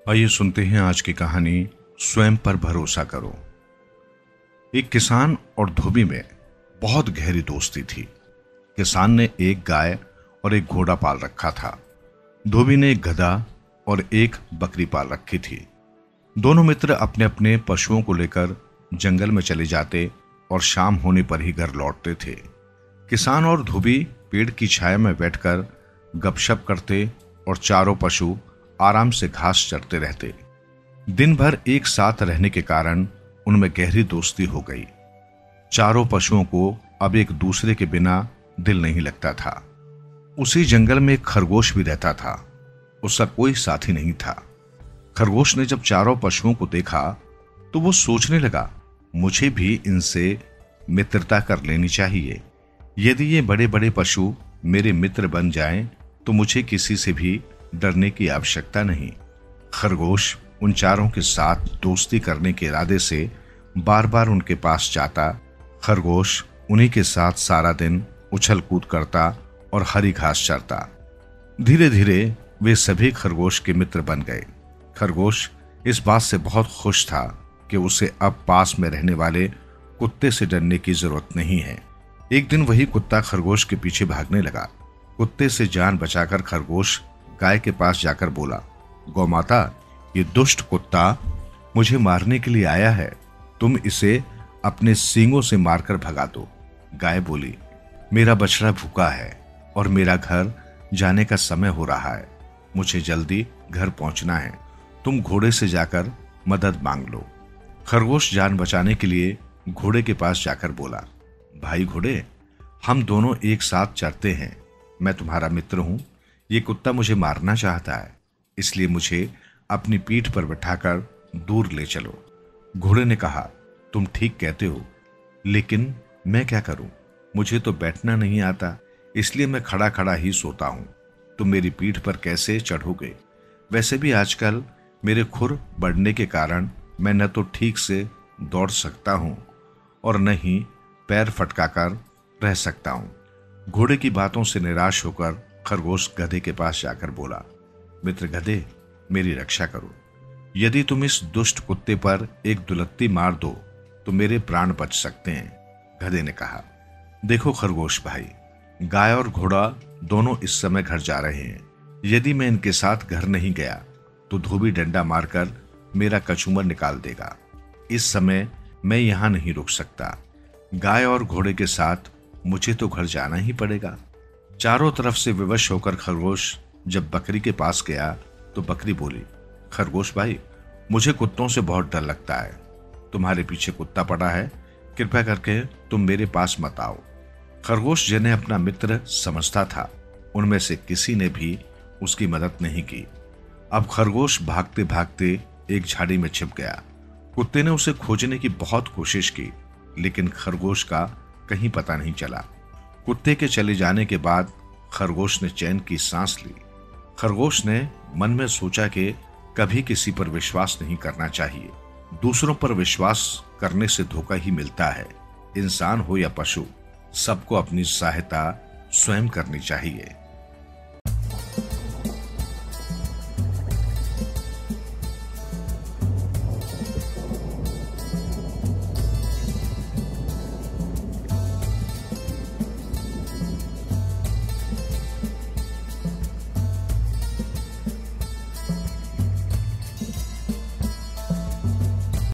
आइए सुनते हैं आज की कहानी। स्वयं पर भरोसा करो। एक किसान और धोबी में बहुत गहरी दोस्ती थी। किसान ने एक गाय और एक घोड़ा पाल रखा था। धोबी ने एक गधा और एक बकरी पाल रखी थी। दोनों मित्र अपने अपने पशुओं को लेकर जंगल में चले जाते और शाम होने पर ही घर लौटते थे। किसान और धोबी पेड़ की छाया में बैठकर गपशप करते और चारों पशु आराम से घास चरते रहते। दिन भर एक साथ रहने के कारण उनमें गहरी दोस्ती हो गई। चारों पशुओं को अब एक दूसरे के बिना दिल नहीं लगता था। उसी जंगल में एक खरगोश भी रहता था। उसका कोई साथी नहीं था। खरगोश ने जब चारों पशुओं को देखा तो वो सोचने लगा, मुझे भी इनसे मित्रता कर लेनी चाहिए। यदि ये बड़े बड़े पशु मेरे मित्र बन जाएं तो मुझे किसी से भी डरने की आवश्यकता नहीं। खरगोश उन चारों के साथ दोस्ती करने के इरादे से बार बार उनके पास जाता। खरगोश उन्हीं के साथ सारा दिन उछल कूद करता और हरी घास चरता। धीरे धीरे वे सभी खरगोश के मित्र बन गए। खरगोश इस बात से बहुत खुश था कि उसे अब पास में रहने वाले कुत्ते से डरने की जरूरत नहीं है। एक दिन वही कुत्ता खरगोश के पीछे भागने लगा। कुत्ते से जान बचाकर खरगोश गाय के पास जाकर बोला, गौमाता, ये दुष्ट कुत्ता मुझे मारने के लिए आया है। तुम इसे अपने सींगों से मारकर भगा दो। गाय बोली, मेरा बछड़ा भूखा है और मेरा घर जाने का समय हो रहा है। मुझे जल्दी घर पहुंचना है। तुम घोड़े से जाकर मदद मांग लो। खरगोश जान बचाने के लिए घोड़े के पास जाकर बोला, भाई घोड़े, हम दोनों एक साथ चरते हैं। मैं तुम्हारा मित्र हूं। ये कुत्ता मुझे मारना चाहता है, इसलिए मुझे अपनी पीठ पर बिठाकर दूर ले चलो। घोड़े ने कहा, तुम ठीक कहते हो, लेकिन मैं क्या करूं? मुझे तो बैठना नहीं आता, इसलिए मैं खड़ा खड़ा ही सोता हूं। तुम मेरी पीठ पर कैसे चढ़ोगे? वैसे भी आजकल मेरे खुर बढ़ने के कारण मैं न तो ठीक से दौड़ सकता हूं और न ही पैर फटकाकर रह सकता हूं। घोड़े की बातों से निराश होकर खरगोश गधे के पास जाकर बोला, मित्र गधे, मेरी रक्षा करो। यदि तुम इस दुष्ट कुत्ते पर एक दुलत्ती मार दो तो मेरे प्राण बच सकते हैं। गधे ने कहा, देखो खरगोश भाई, गाय और घोड़ा दोनों इस समय घर जा रहे हैं। यदि मैं इनके साथ घर नहीं गया तो धोबी डंडा मारकर मेरा कचूमर निकाल देगा। इस समय मैं यहां नहीं रुक सकता। गाय और घोड़े के साथ मुझे तो घर जाना ही पड़ेगा। चारों तरफ से विवश होकर खरगोश जब बकरी के पास गया तो बकरी बोली, खरगोश भाई, मुझे कुत्तों से बहुत डर लगता है। तुम्हारे पीछे कुत्ता पड़ा है, कृपया करके तुम मेरे पास मत आओ। खरगोश जिन्हें अपना मित्र समझता था, उनमें से किसी ने भी उसकी मदद नहीं की। अब खरगोश भागते भागते एक झाड़ी में छिप गया। कुत्ते ने उसे खोजने की बहुत कोशिश की, लेकिन खरगोश का कहीं पता नहीं चला। कुत्ते के चले जाने के बाद खरगोश ने चैन की सांस ली। खरगोश ने मन में सोचा कि कभी किसी पर विश्वास नहीं करना चाहिए। दूसरों पर विश्वास करने से धोखा ही मिलता है। इंसान हो या पशु, सबको अपनी सहायता स्वयं करनी चाहिए।